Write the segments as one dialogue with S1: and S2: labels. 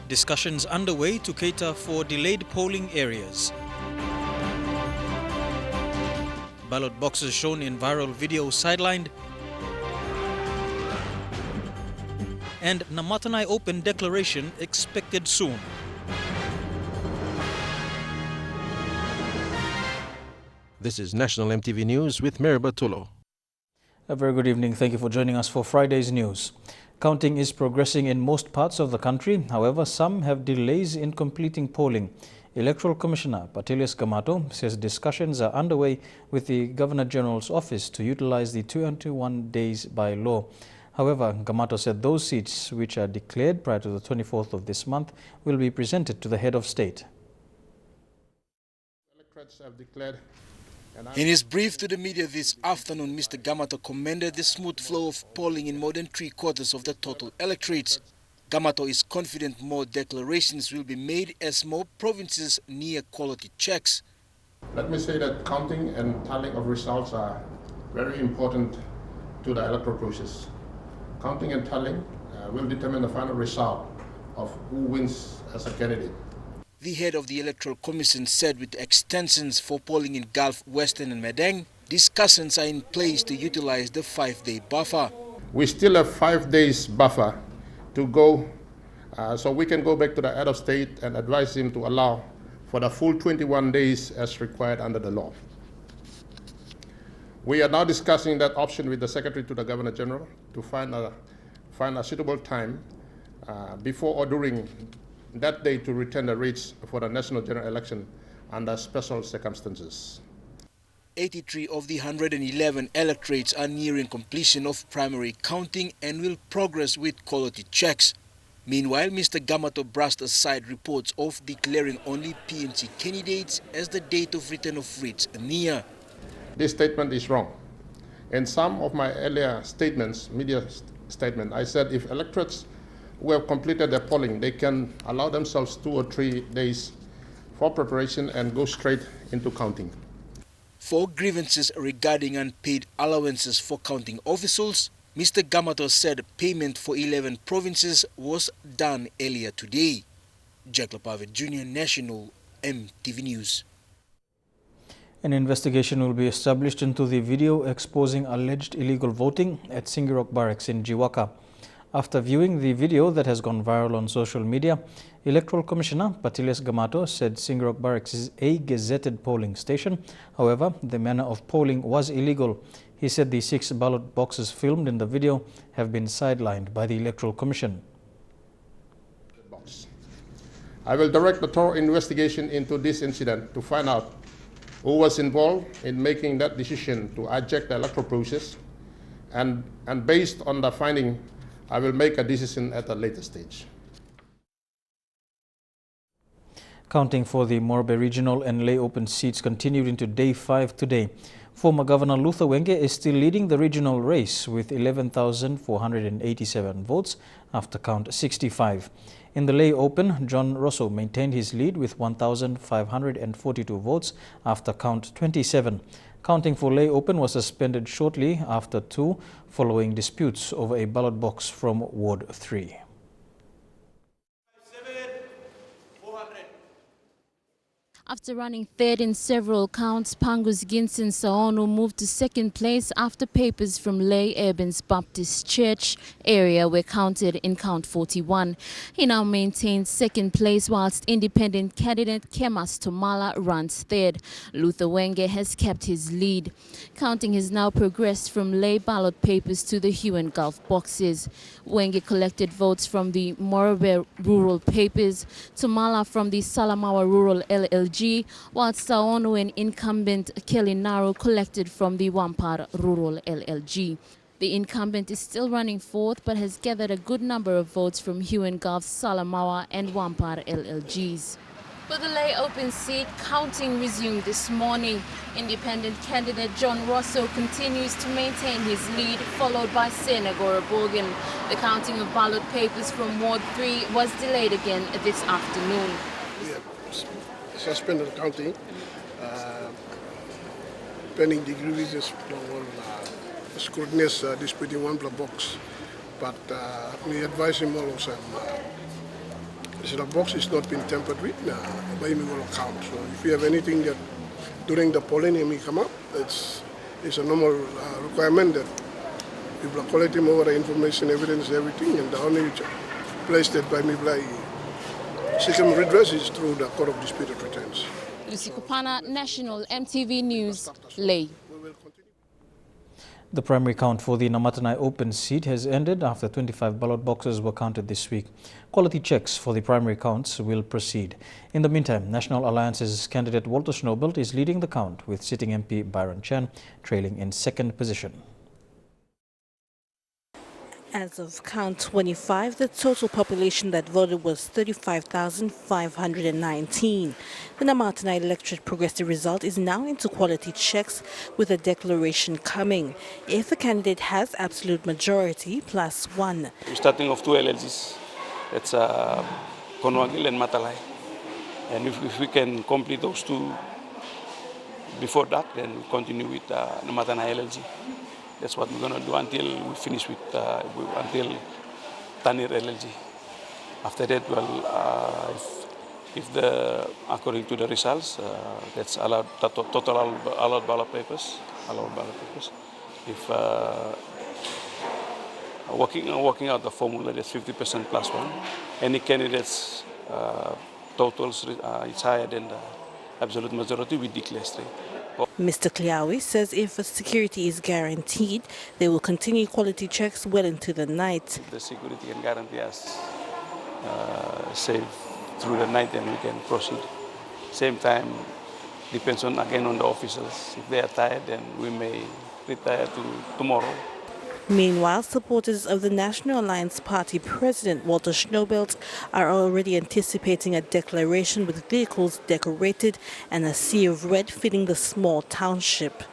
S1: Discussions underway to cater for delayed polling areas. Ballot boxes shown in viral video sidelined. And Namatanai Open declaration expected soon.
S2: This is National EMTV News with Meriba Tulo.
S1: A very good evening. Thank you for joining us for Friday's news. Counting is progressing in most parts of the country. However, some have delays in completing polling. Electoral Commissioner Patilius Gamato says discussions are underway with the Governor-General's office to utilize the 21 days by law. However, Gamato said those seats which are declared prior to the 24th of this month will be presented to the head of state.
S3: Electorates have declared.
S4: In his brief to the media this afternoon, Mr. Gamato commended the smooth flow of polling in more than 3/4 of the total electorates. Gamato is confident more declarations will be made as more provinces near quality checks.
S3: Let me say that counting and tallying of results are very important to the electoral process. Counting and tallying will determine the final result of who wins as a candidate.
S4: The head of the Electoral Commission said with extensions for polling in Gulf, Western and Madang, discussions are in place to utilize the 5-day buffer.
S3: We still have 5 days buffer to go, so we can go back to the head of state and advise him to allow for the full 21 days as required under the law. We are now discussing that option with the Secretary to the Governor General to find a suitable time before or during that day to return the rates for the national general election under special circumstances.
S4: 83 of the 111 electorates are nearing completion of primary counting and will progress with quality checks. Meanwhile, Mr. Gamato brushed aside reports of declaring only PNC candidates as the date of return of rates near.
S3: This statement is wrong. In some of my earlier statements, media statement, I said if electorates who have completed their polling, they can allow themselves 2 or 3 days for preparation and go straight into counting.
S4: For grievances regarding unpaid allowances for counting officials, Mr. Gamato said payment for 11 provinces was done earlier today. Jack Lapave Jr., National EMTV News.
S1: An investigation will be established into the video exposing alleged illegal voting at Singirok Barracks in Jiwaka. After viewing the video that has gone viral on social media, Electoral Commissioner Patilius Gamato said Singirok Barracks is a gazetted polling station. However, the manner of polling was illegal. He said the 6 ballot boxes filmed in the video have been sidelined by the Electoral Commission.
S3: I will direct a thorough investigation into this incident to find out who was involved in making that decision to hijack the electoral process, and based on the finding, I will make a decision at a later stage.
S1: Counting for the Morobe Regional and Lay Open seats continued into day 5 today. Former Governor Luther Wenge is still leading the regional race with 11,487 votes after count 65. In the Lay Open, John Rosso maintained his lead with 1,542 votes after count 27. Counting for Lay Open was suspended shortly after 2 following disputes over a ballot box from Ward 3.
S5: After running third in several counts, Pangus Ginson Saonu moved to second place after papers from Lay Evans Baptist Church area were counted in count 41. He now maintains second place whilst independent candidate Kemas Tomala runs third. Luther Wenge has kept his lead. Counting has now progressed from Lay ballot papers to the Hue and Gulf boxes. Wenge collected votes from the Morobe rural papers, Tomala from the Salamawa rural LLG, whilst Saonu and incumbent Kelly Naro collected from the Wampar rural LLG. The incumbent is still running fourth but has gathered a good number of votes from Hue and Gulf, Salamawa and Wampar LLGs. For the Lay Open seat, counting resumed this morning. Independent candidate John Rosso continues to maintain his lead, followed by Senagora Borgen. The counting of ballot papers from Ward 3 was delayed again this afternoon.
S6: Suspended counting pending the grievances on scrutinies disputing one box, but we advise him also So the box is not been tampered with by me will count. So if you have anything that during the polling may come up, it's a normal requirement that people are collecting over the information, evidence, everything, and the only place that by me by second redress is through the Court of Disputed Returns.
S5: Lucy Kupana, National MTV News, Lay.
S1: The primary count for the Namatanai open seat has ended after 25 ballot boxes were counted this week. Quality checks for the primary counts will proceed. In the meantime, National Alliance's candidate Walter Schnoebelt is leading the count, with sitting MP Byron Chan trailing in second position.
S7: As of count 25, the total population that voted was 35,519. The Namatanai electorate progressive result is now into quality checks, with a declaration coming. If a candidate has absolute majority, +1.
S8: We're starting off two LLGs. That's Konwagil and Matalai. And if we can complete those two before that, then we continue with Namatanai LLG. That's what we're going to do until we finish with until Tanir LLG. After that, well, if according to the results, that's allowed total allowed ballot papers. If working out the formula, that's 50% +1. Any candidates totals it's higher than the absolute majority, we declare straight.
S7: Mr. Kliawi says if security is guaranteed, they will continue quality checks well into the night.
S8: If the security can guarantee us safe through the night, then we can proceed. Same time, depends on the officials. If they are tired, then we may retire to tomorrow.
S7: Meanwhile, supporters of the National Alliance Party President Walter Schnoebelt are already anticipating a declaration with vehicles decorated and a sea of red filling the small township.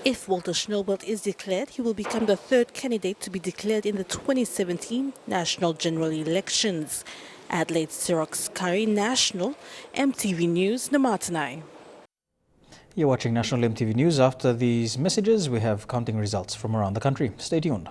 S7: If Walter Schnoebelt is declared, he will become the third candidate to be declared in the 2017 national general elections. Adelaide Xerox Curry, National MTV News, Namatanai.
S1: You're watching National MTV News. After these messages, we have counting results from around the country. Stay tuned.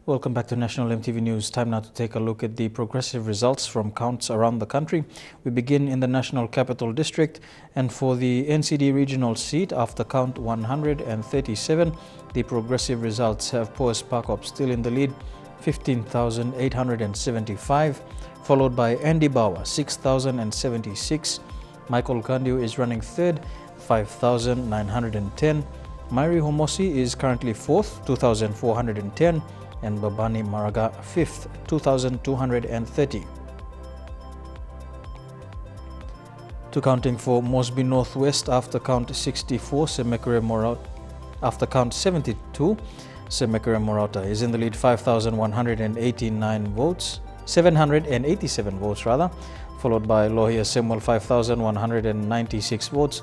S1: Welcome back to National MTV News. Time now to take a look at the progressive results from counts around the country. We begin in the National Capital District, and for the NCD regional seat, after count 137, the progressive results have Poes Parkop still in the lead, 15,875, followed by Andy Bauer, 6,076. Michael Kandiu is running third, 5,910. Mairi Homosi is currently fourth, 2,410, and Babani Maraga fifth, 2,230. To counting for Mosby Northwest after count 64, after count 72, Semekere Morata is in the lead, 5,189 votes, 787 votes rather, followed by Lohia Samuel, 5,196 votes,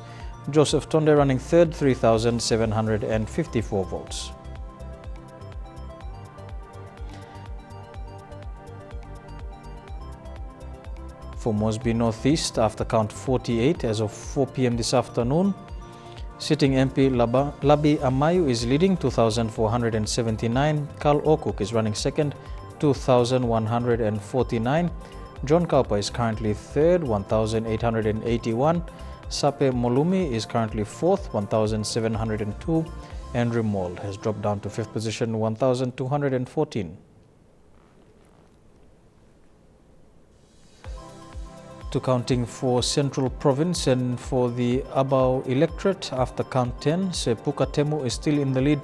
S1: Joseph Tonde running third, 3,754 votes. For Mosby Northeast, after count 48 as of 4 p.m. this afternoon, sitting MP Labi Amayu is leading, 2,479. Karl Okuk is running second, 2,149. John Kaupa is currently third, 1,881. Sape Molumi is currently fourth, 1,702. Andrew Mold has dropped down to fifth position, 1,214. To counting for Central Province and for the Abau electorate, after count 10, Sepuka Temu is still in the lead,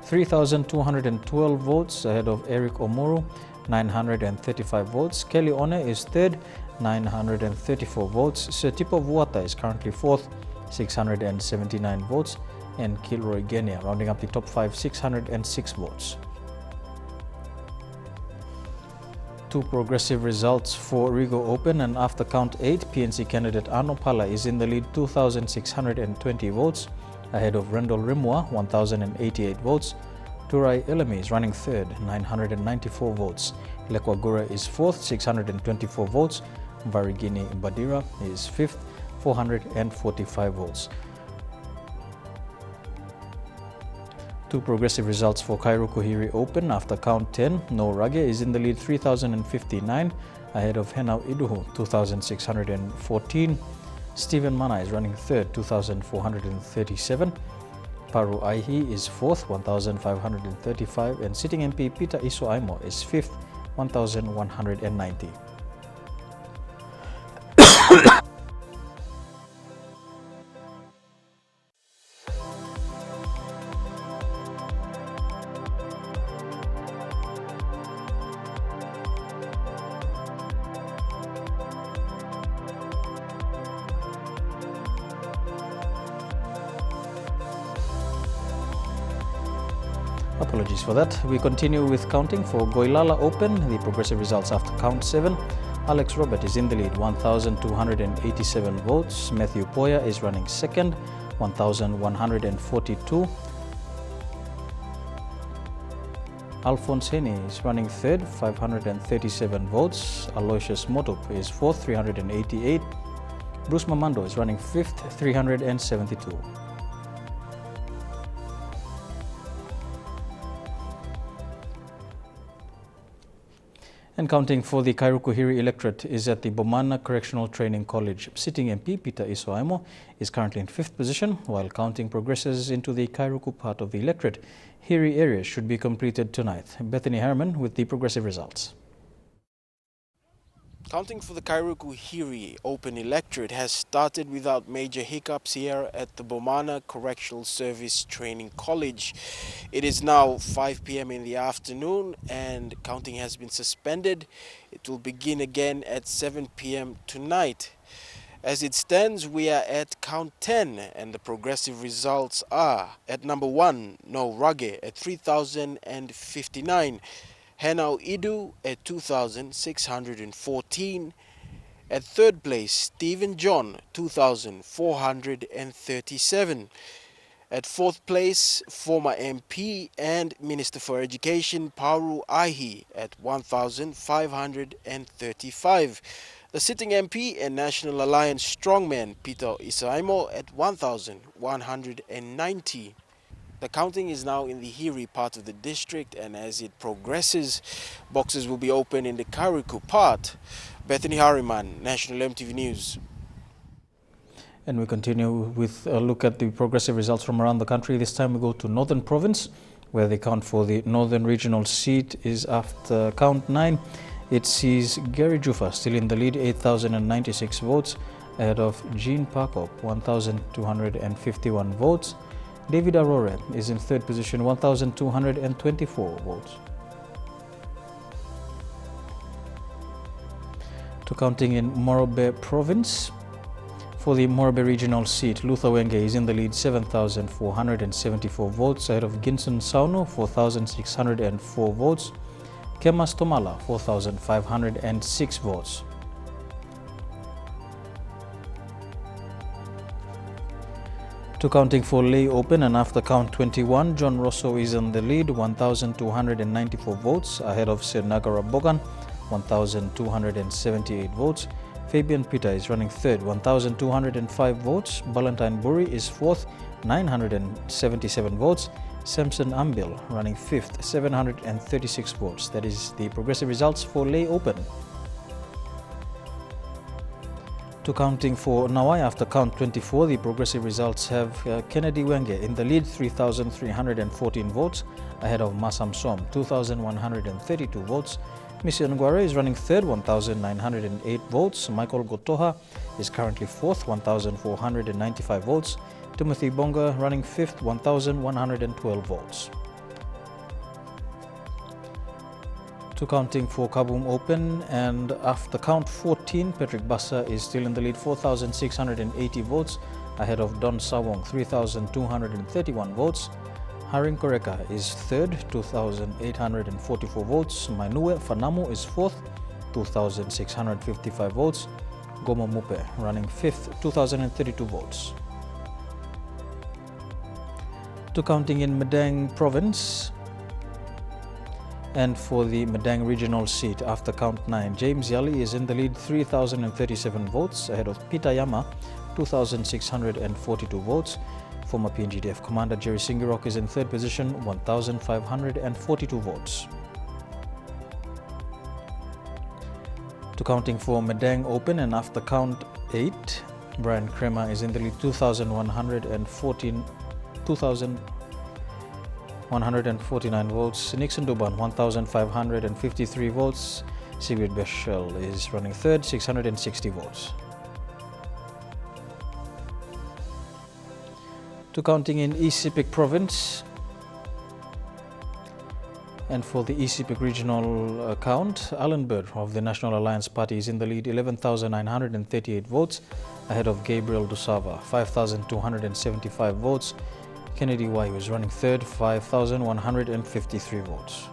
S1: 3,212 votes ahead of Eric Omuru, 935 votes. Kelly One is third, 934 votes. Setipo Vuata is currently fourth, 679 votes, and Kilroy Genia rounding up the top five, 606 votes. Two progressive results for Rigo Open, and after count 8, PNC candidate Arno Pala is in the lead, 2,620 votes ahead of Rendell Rimwa, 1,088 votes. Turai Elemi is running third, 994 votes. Lekwagura is fourth, 624 votes. Varigini Badira is fifth, 445 votes. Two progressive results for Kairukuhiri Open. After count 10, No Rage is in the lead 3,059 ahead of Henau Iduhu 2,614. Stephen Mana is running third 2,437. Paru Aihi is fourth 1,535 and sitting MP Peter Iso Aimo is fifth 1,190. Apologies for that. We continue with counting for Goilala Open. The progressive results after count 7. Alex Robert is in the lead, 1,287 votes. Matthew Poya is running second, 1,142. Alphonse Henny is running third, 537 votes. Aloysius Motup is fourth, 388. Bruce Mamando is running fifth, 372. And counting for the Kairukuhiri electorate is at the Bomana Correctional Training College. Sitting MP Peter Iso Aimo is currently in 5th position, while counting progresses into the Kairuku part of the electorate. Hiri areas should be completed tonight. Bethany Harriman with the progressive results.
S9: Counting for the Kairukuhiri Open electorate has started without major hiccups here at the Bomana Correctional Service Training College. It is now 5 p.m. in the afternoon and counting has been suspended. It will begin again at 7 p.m. tonight. As it stands, we are at count 10 and the progressive results are at number 1, No Rage at 3,059. Henau Idu at 2,614. At third place, Stephen John, 2,437. At fourth place, former MP and Minister for Education, Paru Aihi at 1,535. The sitting MP and National Alliance strongman, Peter Isaimo at 1,190. The counting is now in the Hiri part of the district, and as it progresses, boxes will be open in the Kairuku part. Bethany Harriman, National MTV News.
S1: And we continue with a look at the progressive results from around the country. This time we go to Northern Province, where the count for the Northern Regional seat is after count 9. It sees Gary Jufa still in the lead, 8,096 votes, ahead of Jean Parkop, 1,251 votes. David Aurora is in third position, 1,224 votes. To counting in Morobe Province. For the Morobe Regional seat, Luther Wenge is in the lead, 7,474 votes, ahead of Ginson Sauno, 4,604 votes. Kemas Tomala, 4,506 votes. To counting for Lay Open and after count 21, John Rosso is in the lead, 1,294 votes, ahead of Sir Nagara Bogan, 1,278 votes. Fabian Peter is running third, 1,205 votes. Valentine Buri is fourth, 977 votes. Samson Ambil running fifth, 736 votes. That is the progressive results for Lay Open. To counting for Nawai after count 24, the progressive results have Kennedy Wenge in the lead, 3,314 votes, ahead of Masam Som, 2,132 votes. Mission Nguare is running third, 1,908 votes. Michael Gotoha is currently fourth, 1,495 votes. Timothy Bonga running fifth, 1,112 votes. To counting for Kaboom Open and after count 14, Patrick Bassa is still in the lead, 4,680 votes, ahead of Don Sawong, 3,231 votes. Haring Koreka is third, 2,844 votes. Mainue Fanamu is fourth, 2,655 votes. Gomo Mupe running fifth, 2,032 votes. To counting in Madang Province. And for the Madang Regional seat after count 9, James Yali is in the lead, 3,037 votes, ahead of Peter Yama, 2,642 votes. Former PNGDF Commander Jerry Singirok is in third position, 1,542 votes. To counting for Medang Open, and after count 8, Brian Kremer is in the lead, 2,149 votes. Nixon Duban, 1,553 votes. Sigrid Beschel is running third, 660 votes. To counting in East Sepik Province, and for the East Sepik regional count, Alan Bird of the National Alliance Party is in the lead, 11,938 votes, ahead of Gabriel Dusava, 5,275 votes. Kennedy Wai is running third, 5,153 votes.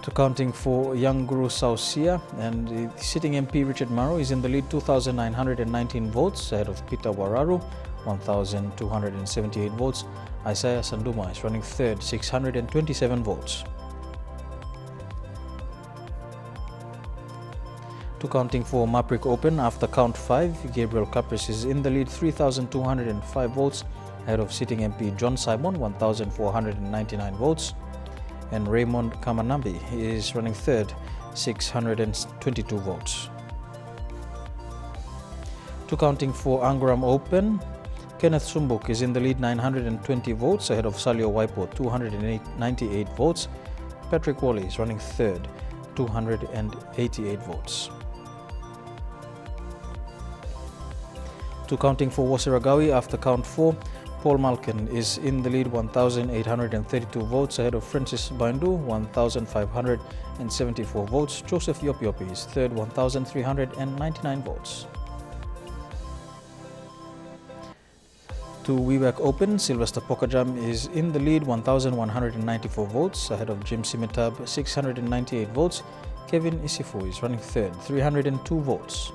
S1: To counting for Young Guru Sausia, and the sitting MP Richard Maro is in the lead, 2,919 votes, ahead of Peter Wararu, 1,278 votes. Isaiah Sanduma is running third, 627 votes. To counting for Maprik Open, after count 5, Gabriel Capris is in the lead, 3,205 votes, ahead of sitting MP John Simon, 1,499 votes. And Raymond Kamanambi is running third, 622 votes. To counting for Angram Open, Kenneth Sumbuk is in the lead, 920 votes, ahead of Salio Waipo, 298 votes. Patrick Wally is running third, 288 votes. To counting for Wasiragawi, after count 4, Paul Malkin is in the lead, 1,832 votes, ahead of Francis Bandu, 1,574 votes. Joseph Yopiopi is third, 1,399 votes. To Wewak Open, Sylvester Pokajam is in the lead, 1,194 votes, ahead of Jim Simitab, 698 votes. Kevin Isifu is running third, 302 votes.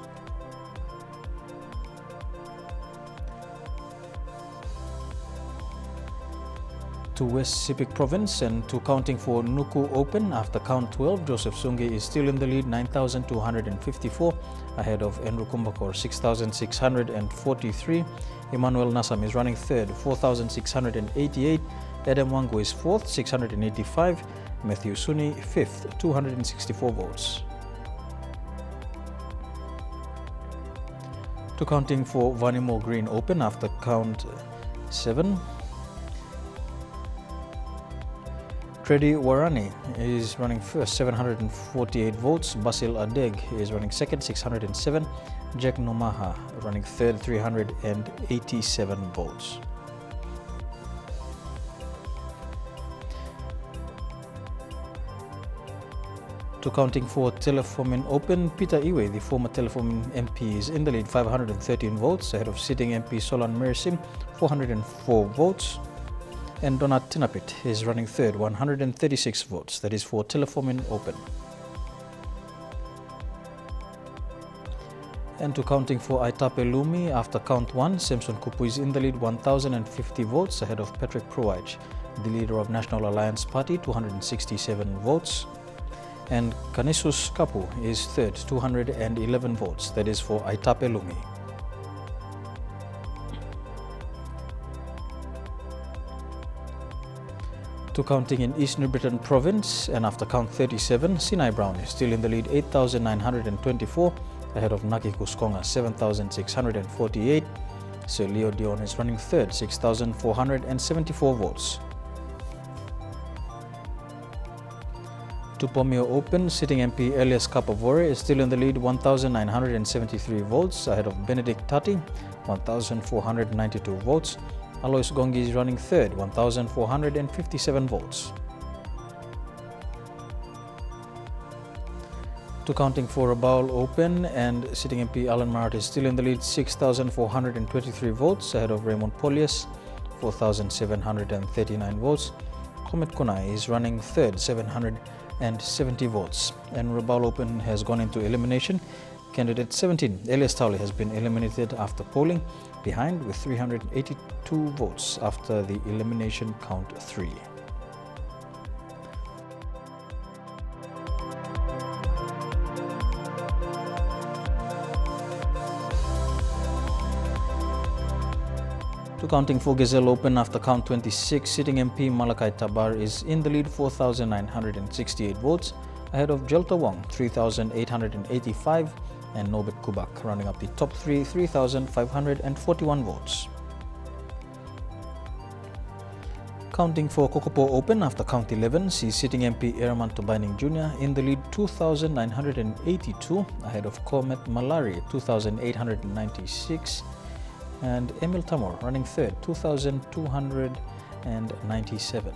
S1: To West Sepik Province, and to counting for Nuku Open, after count 12, Joseph Sungi is still in the lead, 9,254, ahead of Enru Kumbakor, 6,643. Emmanuel Nassam is running third, 4,688. Adam Wangu is fourth, 685. Matthew Suni fifth, 264 votes. To counting for Vanimo Green Open, after count 7, Tredi Warani is running first, 748 votes. Basil Adeg is running second, 607. Jack Nomaha running third, 387 votes. To counting for Telefomin Open, Peter Iwe, the former Telefomin MP, is in the lead, 513 votes, ahead of sitting MP Solan Mersing, 404 votes. And Donat Tinapit is running third, 136 votes. That is for Telefomin Open. And to counting for Aitape Lumi, after count 1, Samson Kupu is in the lead, 1,050 votes, ahead of Patrick Pruwaj, the leader of National Alliance Party, 267 votes. And Kanisus Kapu is third, 211 votes. That is for Aitape Lumi. To counting in East New Britain Province, and after count 37, Sinai Brown is still in the lead, 8,924, ahead of Naki Kuskonga, 7,648. Sir Leo Dion is running third, 6,474 votes. To Pomio Open, sitting MP Elias Kapavore is still in the lead, 1,973 votes, ahead of Benedict Tati, 1,492 votes. Alois Gongi is running third, 1,457 votes. To counting for Rabaul Open, and sitting MP Alan Mart is still in the lead, 6,423 votes, ahead of Raymond Polias, 4,739 votes. Comet Kunai is running third, 770 votes. And Rabaul Open has gone into elimination. Candidate 17, Elias Tauli, has been eliminated after polling, behind with 382 votes after the elimination count 3. To counting for Gazelle Open after count 26, sitting MP Malakai Tabar is in the lead 4,968 votes, ahead of Jelta Wong 3,885 and Nobet Kubak running up the top three 3,541 votes. Counting for Kokopo Open after count 11 sees sitting MP Eraman Tobining Jr. in the lead 2,982 ahead of Komet Malari 2,896 and Emil Tamor running third 2,297.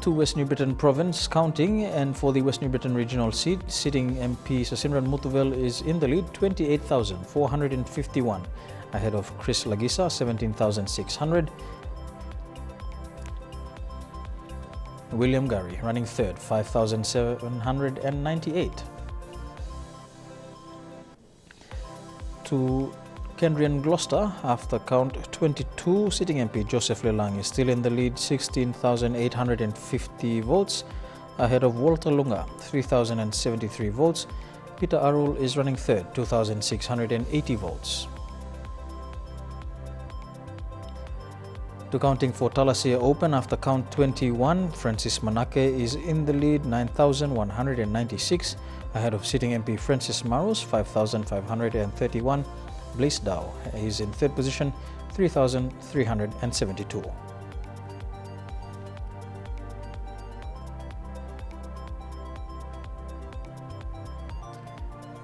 S1: To West New Britain Province counting, and for the West New Britain regional seat, sitting MP Sasimran Mutuvel is in the lead 28,451 ahead of Chris Lagisa 17,600. William Gary running third 5,798. To Kendrian Gloucester after count 22, sitting MP Joseph Lelang is still in the lead 16,850 votes ahead of Walter Lunga 3,073 votes. Peter Arul is running third 2,680 votes. To counting for Talasia Open after count 21, Francis Manake is in the lead 9,196 ahead of sitting MP Francis Maros 5,531. Blaise Dow is in third position 3,372.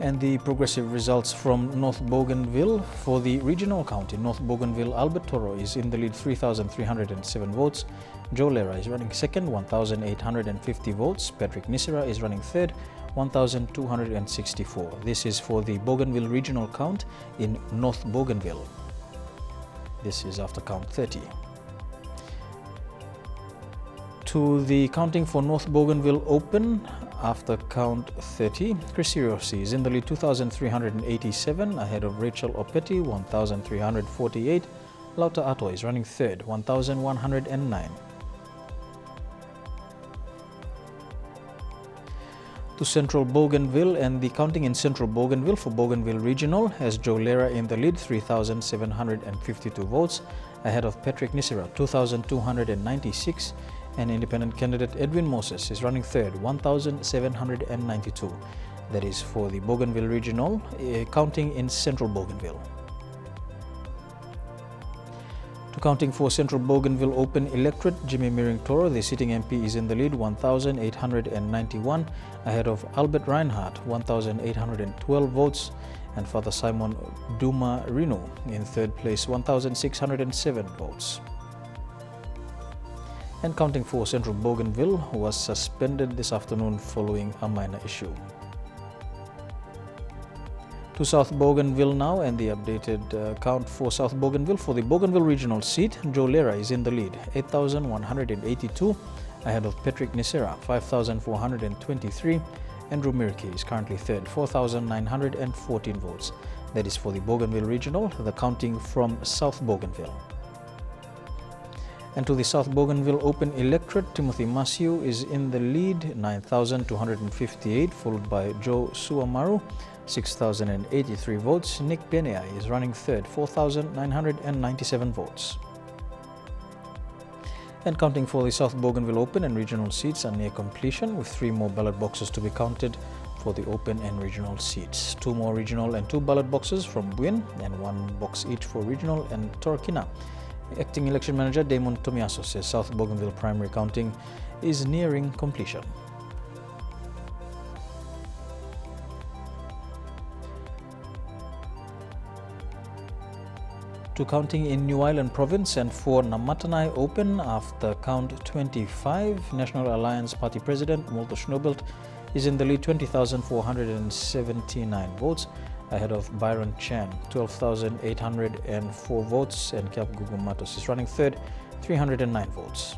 S1: And the progressive results from North Bougainville for the regional county. North Bougainville Albert Toro is in the lead 3,307 votes. Joe Lera is running second 1,850 votes. Patrick Nisira is running third 1,264. This is for the Bougainville regional count in North Bougainville. This is after count 30. To the counting for North Bougainville Open after count 30, Chris Hirossi is in the lead 2,387 ahead of Rachel Opeti 1,348. Lauta Ato is running third 1,109. To Central Bougainville, and the counting in Central Bougainville for Bougainville Regional has Joe Lera in the lead 3,752 votes ahead of Patrick Nisira 2,296 and independent candidate Edwin Moses is running third 1,792. That is for the Bougainville Regional counting in Central Bougainville. To counting for Central Bougainville Open electorate, Jimmy Miring Toro, the sitting MP, is in the lead 1,891 ahead of Albert Reinhardt 1,812 votes and Father Simon Duma Rino in third place 1,607 votes. And counting for Central Bougainville was suspended this afternoon following a minor issue. To South Bougainville now, and the updated count for South Bougainville for the Bougainville regional seat. Joe Lera is in the lead 8,182 ahead of Patrick Nisera 5,423. Andrew Mirki is currently third 4,914 votes. That is for the Bougainville regional, the counting from South Bougainville. And to the South Bougainville Open electorate, Timothy Masiu is in the lead 9,258 followed by Joe Suamaru 6,083 votes. Nick Penea is running third 4,997 votes. And counting for the South Bougainville Open and regional seats are near completion, with 3 more ballot boxes to be counted for the Open and regional seats. 2 more regional and 2 ballot boxes from Buin and 1 box each for regional and Torquina. Acting Election Manager Damon Tomiaso says South Bougainville primary counting is nearing completion. To counting in New Ireland Province, and for Namatanai Open after count 25, National Alliance Party President Walter Schnobelt is in the lead 20,479 votes ahead of Byron Chan 12,804 votes, and Cap Gugumatos is running third 309 votes.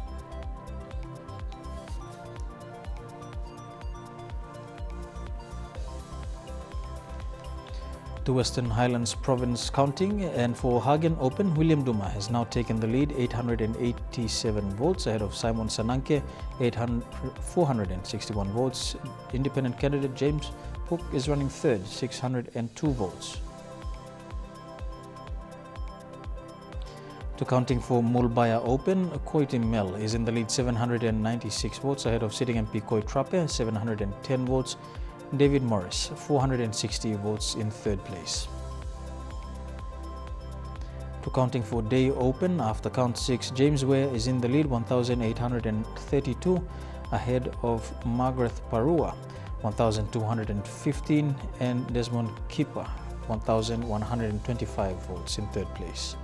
S1: To Western Highlands Province counting, and for Hagen Open, William Duma has now taken the lead 887 votes ahead of Simon Sananke 461 votes. Independent candidate James Pook is running third, 602 votes. To counting for Mulbaya Open, Koiti Mel is in the lead, 796 votes, ahead of sitting MP Koi Trape, 710 votes. David Morris, 460 votes in third place. To counting for Day Open, after count 6, James Ware is in the lead, 1,832, ahead of Margaret Parua, 1,215, and Desmond Kipper, 1,125 votes in third place.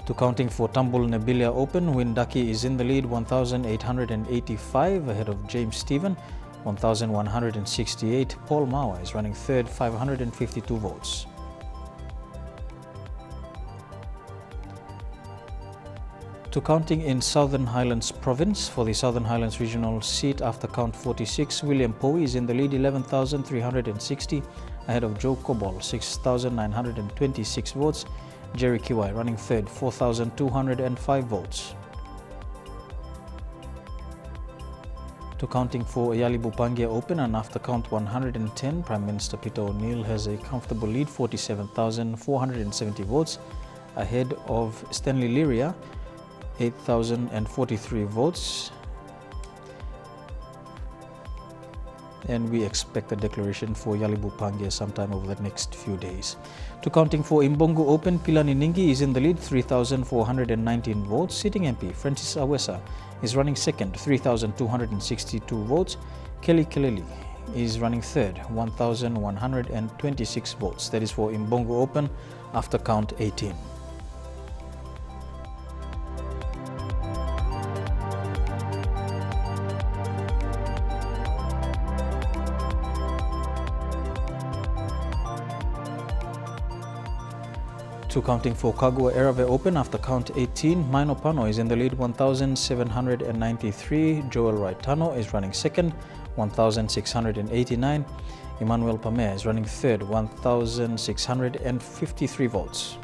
S1: To counting for Tambul Nebilia Open, Windaki is in the lead, 1,885, ahead of James Stephen, 1,168. Paul Mawa is running third, 552 votes. To counting in Southern Highlands Province, for the Southern Highlands Regional seat after count 46, William Poe is in the lead, 11,360, ahead of Joe Cobol, 6,926 votes. Jerry Kiwai running third, 4,205 votes. To counting for Yalibu Pangia Open, and after count 110, Prime Minister Peter O'Neill has a comfortable lead, 47,470 votes, ahead of Stanley Liria, 8,043 votes. And we expect a declaration for Yalibu Pangia sometime over the next few days. To counting for Imbongo Open, Pilani Ningi is in the lead, 3,419 votes. Sitting MP Francis Awesa is running second, 3,262 votes. Kelly Keleli is running third, 1,126 votes. That is for Imbongo Open after count 18. To counting for Kagua Erave Open after count 18, Maino Pano is in the lead, 1,793. Joel Raitano is running second, 1,689. Emmanuel Pamer is running third, 1,653 votes.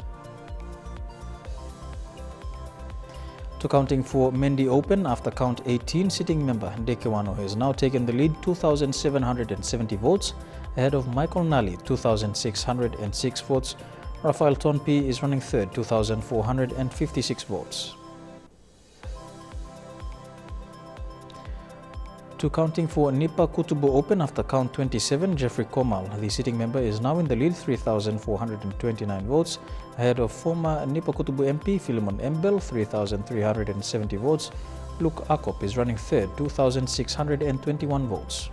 S1: To counting for Mendi Open after count 18, sitting member Dekewano has now taken the lead, 2,770 votes, ahead of Michael Nally, 2,606 votes. Rafael Tonpi is running third, 2,456 votes. To counting for Nipa Kutubu Open after count 27, Jeffrey Komal, the sitting member, is now in the lead, 3,429 votes, ahead of former Nipa Kutubu MP Philemon Embel, 3,370 votes. Luke Akop is running third, 2,621 votes.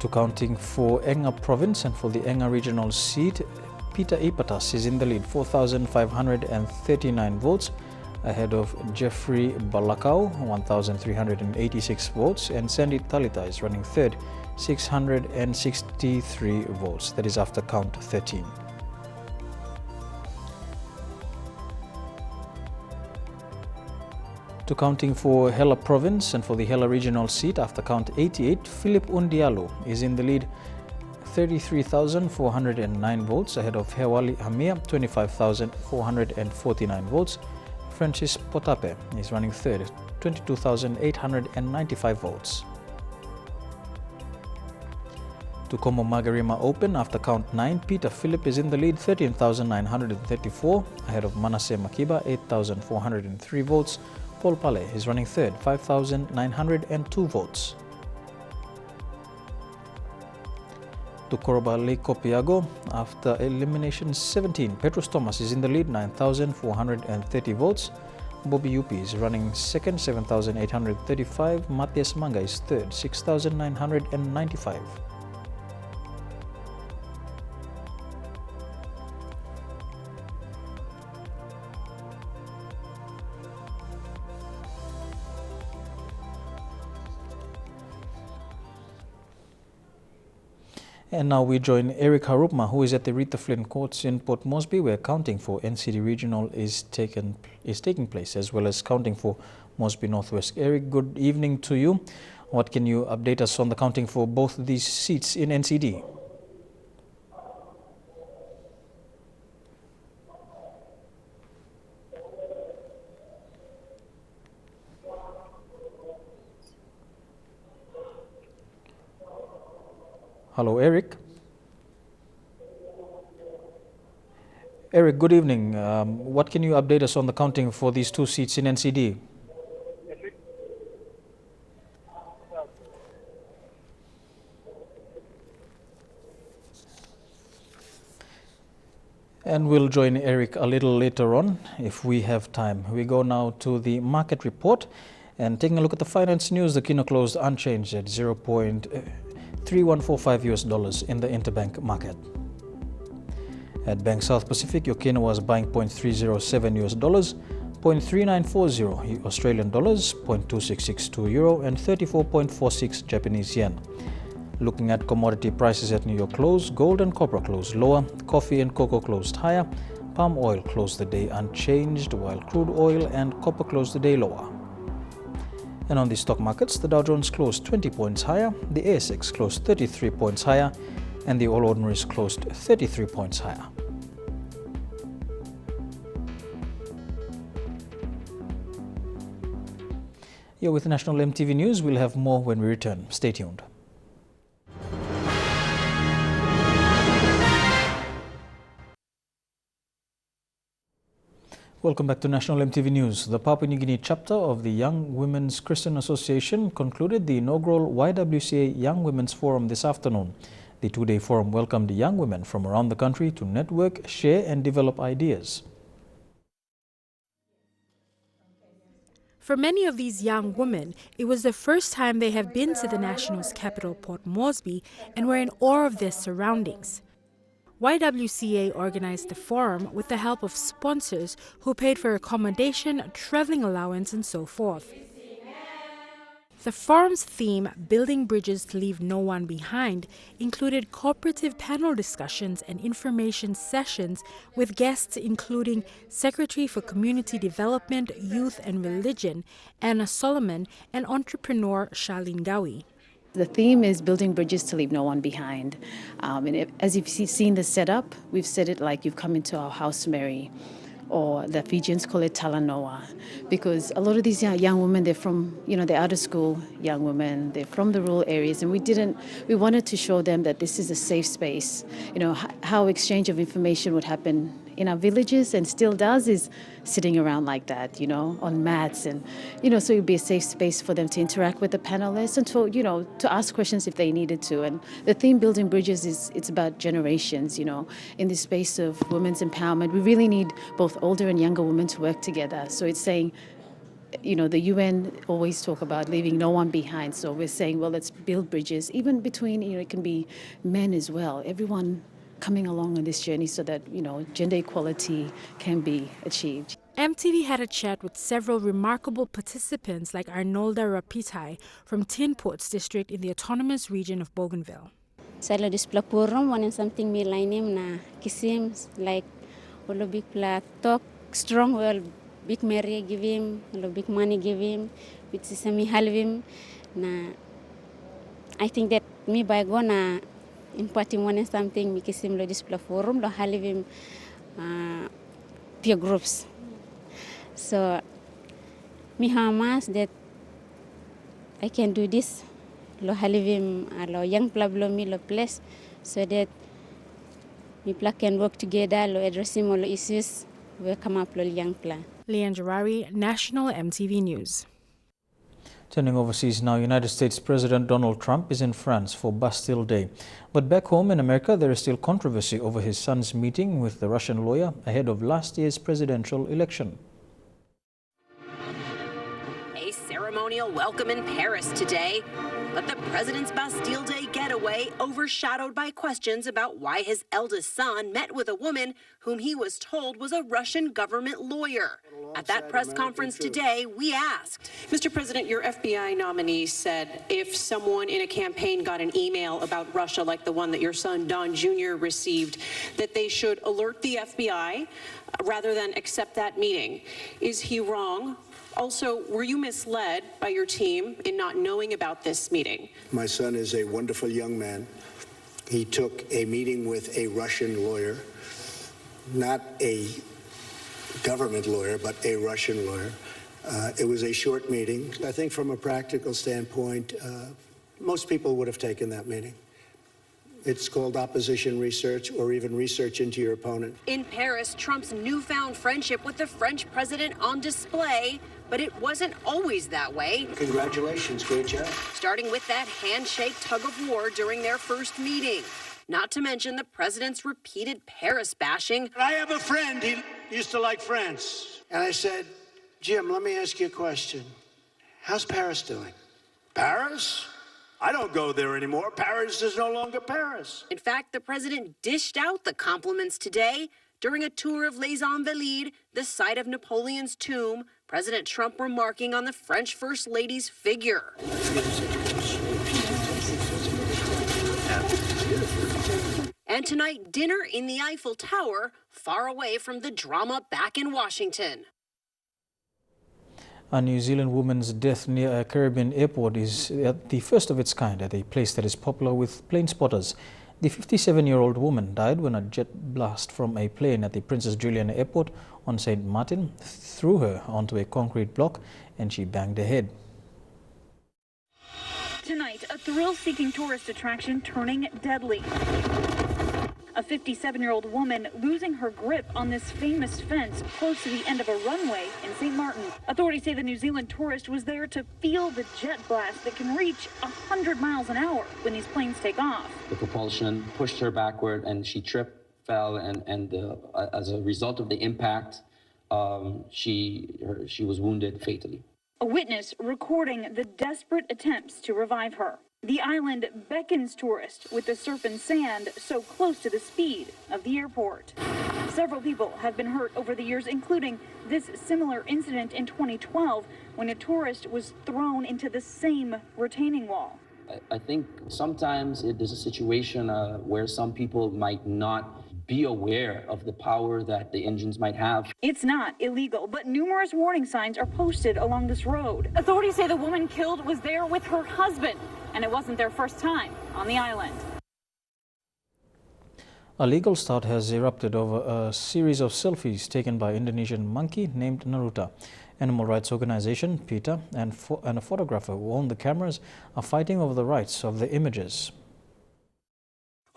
S1: To counting for Enga Province, and for the Enga Regional seat, Peter Ipatas is in the lead, 4,539 votes, ahead of Jeffrey Balakau, 1,386 votes, and Sandy Talita is running third, 663 votes. That is after count 13. To counting for Hela Province, and for the Hela Regional seat after count 88, Philip Undialo is in the lead, 33,409 votes, ahead of Hewali Hamia, 25,449 votes. Francis Potape is running third, 22,895 votes. To Como Magarima Open after count 9, Peter Philip is in the lead, 13,934, ahead of Manasseh Makiba, 8,403 votes. Paul Pale is running third, 5,902 votes. To Koroba Lake Kopiago, after elimination 17, Petrus Thomas is in the lead, 9,430 votes. Bobby Yupi is running second, 7,835. Matthias Manga is third, 6,995. And now we join Eric Harupma, who is at the Rita Flynn Courts in Port Moresby, where counting for NCD Regional is taking place, as well as counting for Moresby Northwest. Eric, good evening to you. What can you update us on the counting for both these seats in NCD? Hello, Eric. Eric, good evening. What can you update us on the counting for these 2 seats in NCD? And we'll join Eric a little later on if we have time. We go now to the market report, and taking a look at the finance news, the kina closed unchanged at $0.3145 in the interbank market. At Bank South Pacific, your kina was buying $0.307, $0.3940 Australian dollars, $0.2662 euro, and 34.46 Japanese yen. Looking at commodity prices at New York close, gold and copper closed lower, coffee and cocoa closed higher, palm oil closed the day unchanged, while crude oil and copper closed the day lower. And on the stock markets, the Dow Jones closed 20 points higher, the ASX closed 33 points higher, and the All Ordinaries closed 33 points higher. You're with National EMTV News. We'll have more when we return. Stay tuned. Welcome back to National EMTV News. The Papua New Guinea chapter of the Young Women's Christian Association concluded the inaugural YWCA Young Women's Forum this afternoon. The 2-day forum welcomed young women from around the country to network, share and develop ideas.
S10: For many of these young women, it was the first time they have been to the national's capital, Port Moresby, and were in awe of their surroundings. YWCA organized the forum with the help of sponsors who paid for accommodation, traveling allowance, and so forth. The forum's theme, Building Bridges to Leave No One Behind, included cooperative panel discussions and information sessions with guests including Secretary for Community Development, Youth and Religion, Anna Solomon, and entrepreneur Charlene Gawi.
S11: The theme is building bridges to leave no one behind. As you've seen the setup, we've said it like you've come into our house, Mary, or the Fijians call it Talanoa, because a lot of these young women, they're from, they're out of school young women, they're from the rural areas, and we wanted to show them that this is a safe space. How exchange of information would happen in our villages and still does is sitting around like that, on mats, and so it would be a safe space for them to interact with the panelists and to ask questions if they needed to. And the theme Building Bridges it's about generations, in this space of women's empowerment. We really need both older and younger women to work together. So it's saying, the UN always talk about leaving no one behind. So we're saying, well, let's build bridges, even between, it can be men as well, everyone coming along on this journey so that, gender equality can be achieved.
S10: MTV had a chat with several remarkable participants like Arnolda Rapitai from Tin Ports District in the autonomous region of Bougainville.
S12: Salo displapurum one something me lainim na kisim like olo big pla talk strong well big Mary give him, olo big money give him, with sisami halvim na I think that me by gonna in party one something mi kisim lo display forum lo halivim peer groups. So mi hamas that I can do this lo halivim lo young plablo mi lo place so that mi pla can work together lo addressing all issues we come up lo young pla.
S10: Leanne Jarari, National EMTV News.
S1: Turning overseas now, United States President Donald Trump is in France for Bastille Day. But back home in America, there is still controversy over his son's meeting with the Russian lawyer ahead of last year's presidential election.
S13: A ceremonial welcome in Paris today, but the president's Bastille Day getaway overshadowed by questions about why his eldest son met with a woman whom he was told was a Russian government lawyer. At that press conference today, we asked.
S14: Mr. President, your FBI nominee said if someone in a campaign got an email about Russia like the one that your son Don Jr. received, that they should alert the FBI rather than accept that meeting. Is he wrong? Also, were you misled by your team in not knowing about this meeting?
S15: My son is a wonderful young man. He took a meeting with a Russian lawyer, not a government lawyer, but a Russian lawyer. It was a short meeting. I think from a practical standpoint, most people would have taken that meeting. It's called opposition research or even research into your opponent.
S13: In Paris, Trump's newfound friendship with the French president on display, but it wasn't always that way.
S15: Congratulations, great job.
S13: Starting with that handshake tug of war during their first meeting. Not to mention the president's repeated Paris bashing.
S15: I have a friend, he used to like France. And I said, Jim, let me ask you a question. How's Paris doing? Paris? I don't go there anymore. Paris is no longer Paris.
S13: In fact, the president dished out the compliments today during a tour of Les Invalides, the site of Napoleon's tomb. President Trump remarking on the French First Lady's figure. And tonight, dinner in the Eiffel Tower, far away from the drama back in Washington.
S1: A New Zealand woman's death near a Caribbean airport is the first of its kind at a place that is popular with plane spotters. The 57-year-old woman died when a jet blast from a plane at the Princess Juliana Airport on St. Martin threw her onto a concrete block and she banged her head.
S16: Tonight, a thrill-seeking tourist attraction turning deadly. A 57-year-old woman losing her grip on this famous fence close to the end of a runway in St. Martin. Authorities say the New Zealand tourist was there to feel the jet blast that can reach 100 miles an hour when these planes take off.
S17: The propulsion pushed her backward and she tripped, fell, and as a result of the impact, she was wounded fatally.
S16: A witness recording the desperate attempts to revive her. The island beckons tourists with the surf and sand so close to the speed of the airport. Several people have been hurt over the years, including this similar incident in 2012 when a tourist was thrown into the same retaining wall.
S17: I think sometimes there's a situation where some people might not be aware of the power that the engines might have.
S16: It's not illegal, but numerous warning signs are posted along this road. Authorities say the woman killed was there with her husband, and it wasn't their first time on the island.
S1: A legal start has erupted over a series of selfies taken by Indonesian monkey named Naruto. Animal rights organization PETA and a photographer who own the cameras are fighting over the rights of the images.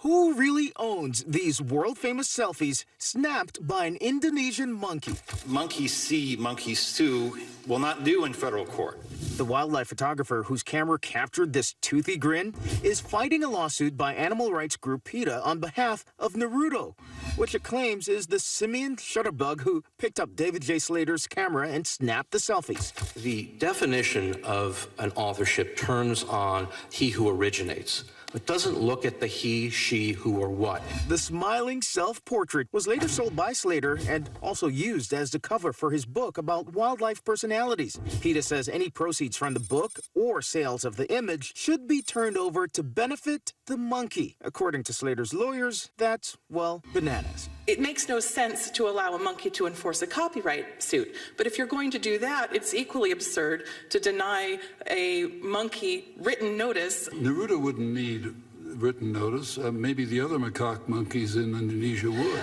S18: Who really owns these world-famous selfies snapped by an Indonesian monkey?
S19: Monkeys see, monkeys sue will not do in federal court.
S18: The wildlife photographer whose camera captured this toothy grin is fighting a lawsuit by animal rights group PETA on behalf of Naruto, which it claims is the simian shutterbug who picked up David J. Slater's camera and snapped the selfies.
S19: The definition of an authorship turns on he who originates, but doesn't look at the he, she, who, or what.
S18: The smiling self-portrait was later sold by Slater and also used as the cover for his book about wildlife personalities. PETA says any proceeds from the book or sales of the image should be turned over to benefit the monkey. According to Slater's lawyers, that's, well, bananas.
S20: It makes no sense to allow a monkey to enforce a copyright suit. But if you're going to do that, it's equally absurd to deny a monkey written notice.
S21: Naruto wouldn't need written notice. Maybe the other macaque monkeys in Indonesia would.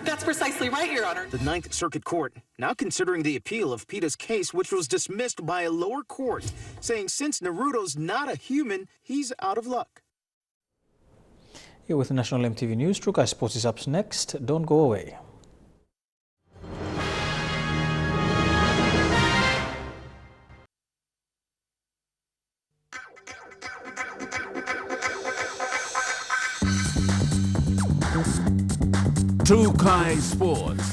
S20: That's precisely right, Your Honor.
S18: The Ninth Circuit Court now considering the appeal of PETA's case, which was dismissed by a lower court, saying since Naruto's not a human, he's out of luck.
S1: Here with National EMTV News, Trukai Sports is up next. Don't go away.
S22: Trukai Sports.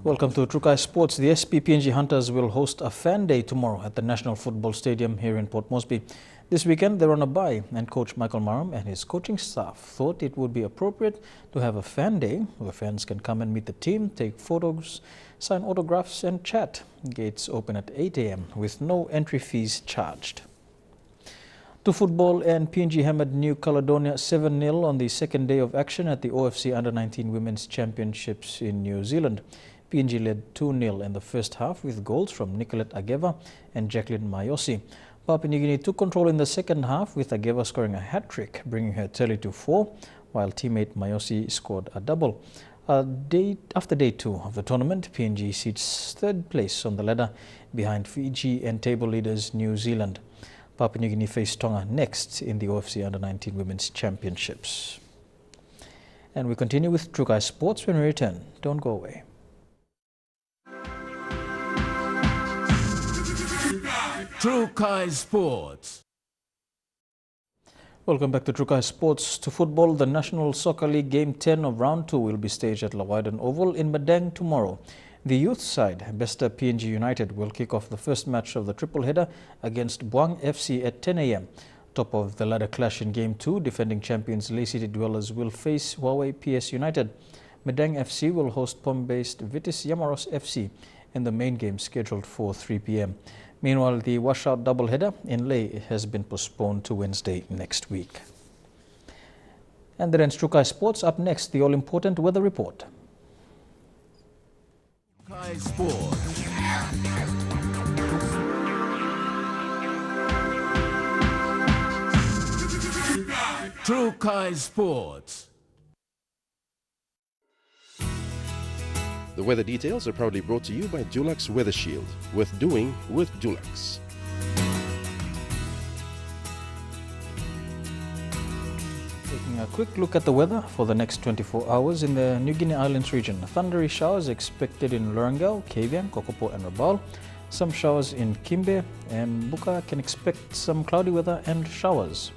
S1: Welcome to Trukai Sports. The SPPNG Hunters will host a fan day tomorrow at the National Football Stadium here in Port Moresby. This weekend they're on a bye, and Coach Michael Maram and his coaching staff thought it would be appropriate to have a fan day where fans can come and meet the team, take photos, sign autographs and chat. Gates open at 8 a.m. with no entry fees charged. To football, and PNG hammered New Caledonia 7-0 on the second day of action at the OFC Under-19 Women's Championships in New Zealand. PNG led 2-0 in the first half with goals from Nicolette Ageva and Jacqueline Mayosi. Papua New Guinea took control in the second half with Ageva scoring a hat-trick, bringing her tally to 4, while teammate Mayosi scored a double. After day 2 of the tournament, PNG sits third place on the ladder behind Fiji and table leaders New Zealand. Papua New Guinea face Tonga next in the OFC Under-19 Women's Championships. And we continue with Trukai Sports when we return. Don't go away.
S22: Trukai Sports.
S1: Welcome back to Trukai Sports. To football, the National Soccer League Game 10 of Round 2 will be staged at Lawaiden Oval in Madang tomorrow. The youth side, Besta PNG United, will kick off the first match of the triple header against Buang FC at 10 a.m. Top of the ladder clash in Game 2, defending champions Lay City Dwellers will face Huawei PS United. Madang FC will host Pom-based Vitis Yamaros FC in the main game scheduled for 3 p.m. Meanwhile, the washout doubleheader in Lay has been postponed to Wednesday next week. And then in Trukai Sports, up next, the all-important weather report.
S22: Trukai Sports. Trukai Sports.
S2: The weather details are proudly brought to you by Dulux Weather Shield. Worth doing with Dulux.
S1: Taking a quick look at the weather for the next 24 hours in the New Guinea Islands region. Thundery showers expected in Lorengau, Kavieng, Kokopo and Rabaul. Some showers in Kimbe, and Buka can expect some cloudy weather and showers.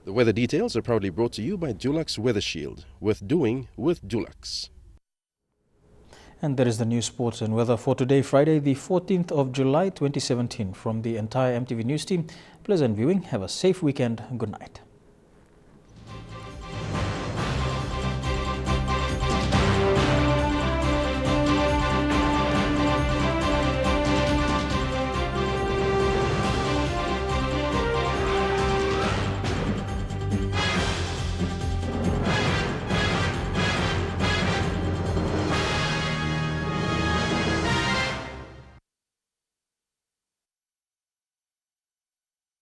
S2: The weather details are proudly brought to you by Dulux Weather Shield. Worth doing with Dulux.
S1: And there is the news, sports and weather for today, Friday, the 14th of July, 2017. From the entire EMTV News team, pleasant viewing. Have a safe weekend. Good night.